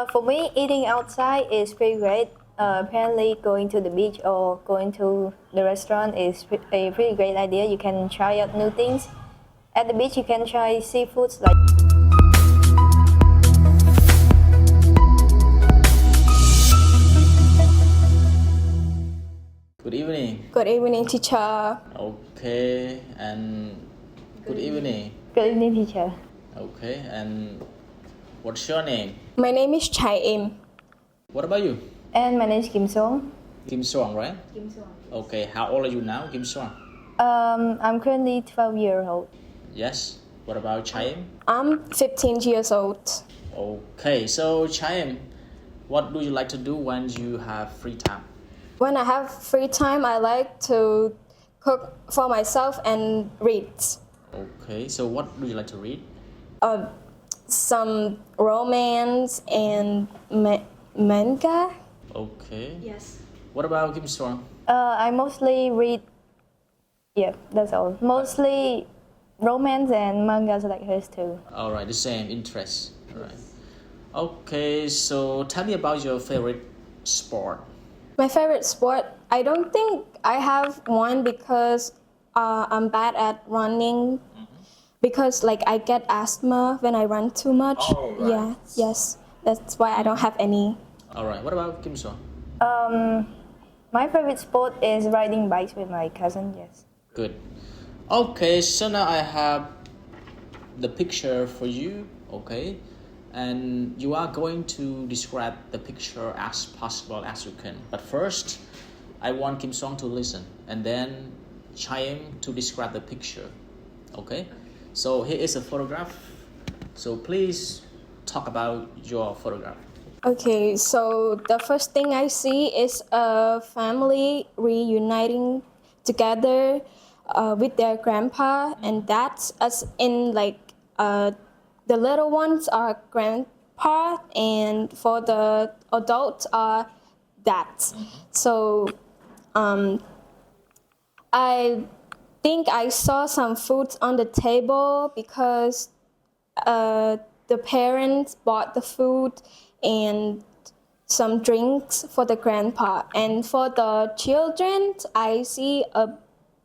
For me, eating outside is pretty great. Apparently, going to the beach or going to the restaurant is a pretty great idea. You can try out new things. At the beach, you can try seafoods like. Good evening. Good evening, teacher. Okay, and good evening. Good evening, teacher. Okay, and what's your name? My name is Chai Im. What about you? And my name is Kimsorng. Kimsorng, right? Kimsorng. Okay, how old are you now, Kimsorng? I'm currently 12 years old. Yes. What about Chaim? I'm 15 years old. Okay, so Chaim, what do you like to do when you have free time? When I have free time, I like to cook for myself and read. Okay, so what do you like to read? Some romance and manga. Okay. Yes. What about Kimsorng? I mostly read. Yeah, that's all. Mostly romance and mangas like hers too. All right, the same interest. All right. Okay, so tell me about your favorite sport. My favorite sport, I don't think I have one because I'm bad at running. Because like I get asthma when I run too much. Oh, right. Yeah, yes. That's why I don't have any. All right. What about Kim Song? My favorite sport is riding bikes with my cousin. Yes. Good. Okay, so now I have the picture for you. Okay, and you are going to describe the picture as possible as you can. But first, I want Kim Song to listen, and then Chaim to describe the picture. Okay. So here is a photograph. So please talk about your photograph. Okay, so the first thing I see is a family reuniting together with their grandpa, and that's as in like the little ones are grandpa, and for the adults are dads. So I think I saw some food on the table because the parents bought the food and some drinks for the grandpa. And for the children, I see a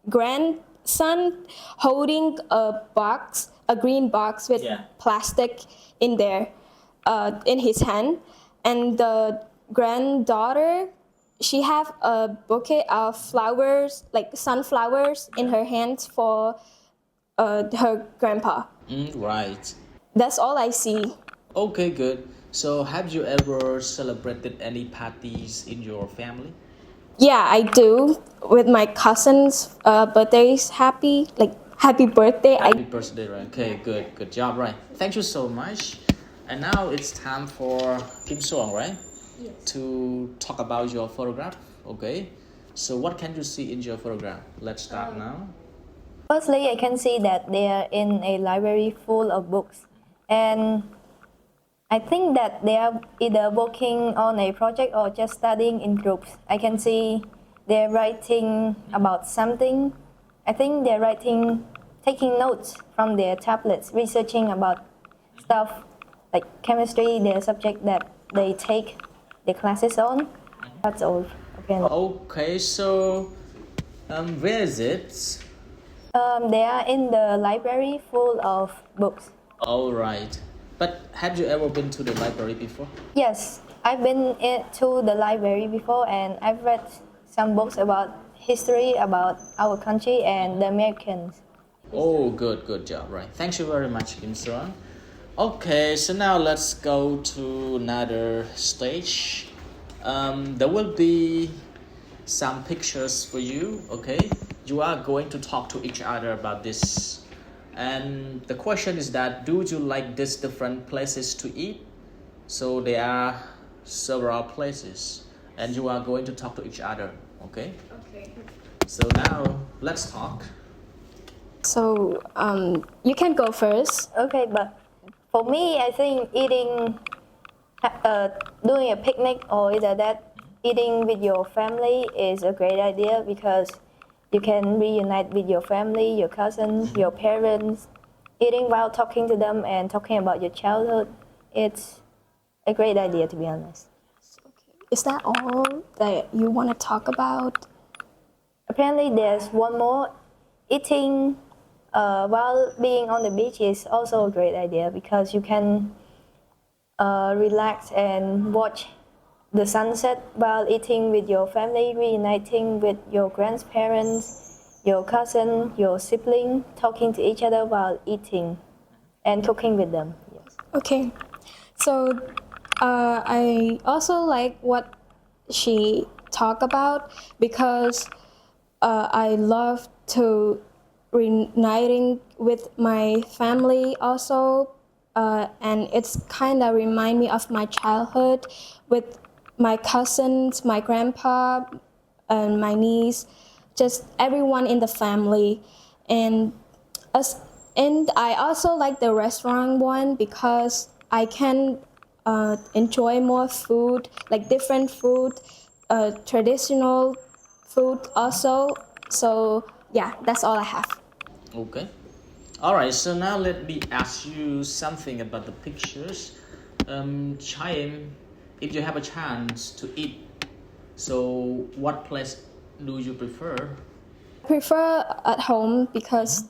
grandson holding a box, a green box with plastic in there, in his hand. And the granddaughter, she have a bouquet of flowers, like sunflowers, in her hands for her grandpa. Right. That's all I see. Okay, good. So have you ever celebrated any parties in your family? Yeah, I do. With my cousin's birthdays, happy birthday. Happy birthday, right? Okay, good. Good job, right? Thank you so much. And now it's time for Kim Song, right? Yes. To talk about your photograph. Okay. So what can you see in your photograph? Let's start now. Firstly, I can see that they are in a library full of books, and I think that they are either working on a project or just studying in groups. I can see they're writing about something. I think they're taking notes from their tablets, researching about stuff like chemistry, the subject that they take the classes on. That's all. Okay, so where is it? They are in the library full of books. All right. But have you ever been to the library before? Yes, I've been to the library before, and I've read some books about history, about our country and the Americans. Oh, good job, right. Thank you very much, Kim Song. Okay, so now let's go to another stage. There will be some pictures for you, okay? You are going to talk to each other about this. And the question is that, do you like these different places to eat? So there are several places, and you are going to talk to each other, okay? Okay. So now, let's talk. So you can go first. Okay, but for me, I think doing a picnic or either that, eating with your family is a great idea because you can reunite with your family, your cousins, your parents, eating while talking to them and talking about your childhood. It's a great idea, to be honest. Is that all that you want to talk about? Apparently, there's one more. Eating while being on the beach is also a great idea because you can relax and watch the sunset while eating with your family, reuniting with your grandparents, your cousin, your sibling, talking to each other while eating and cooking with them. Yes. Okay, so I also like what she talked about because I love to reuniting with my family also, and it's kind of remind me of my childhood with my cousins, my grandpa, and my niece, just everyone in the family, and us. And I also like the restaurant one because I can enjoy more food, like different food, traditional food also. So yeah, that's all I have. Okay. All right. So now let me ask you something about the pictures. Chaim, if you have a chance to eat, so what place do you prefer? I prefer at home because,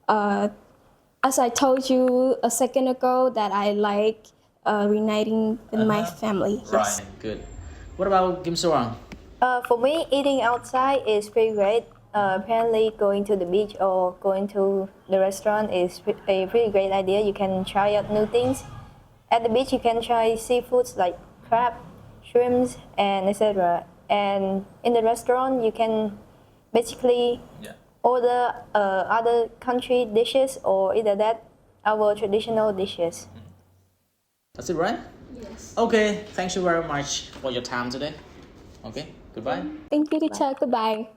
as I told you a second ago, that I like reuniting with my family. Yes. Right. Good. What about Kim Sorang? For me, eating outside is pretty great. Apparently, going to the beach or going to the restaurant is a pretty great idea. You can try out new things. At the beach, you can try seafoods like crab, shrimps, and etc. And in the restaurant, you can basically order other country dishes or either that our traditional dishes. That's it, right? Yes. Okay. Thank you very much for your time today. Okay. Goodbye. Thank you, teacher. Goodbye.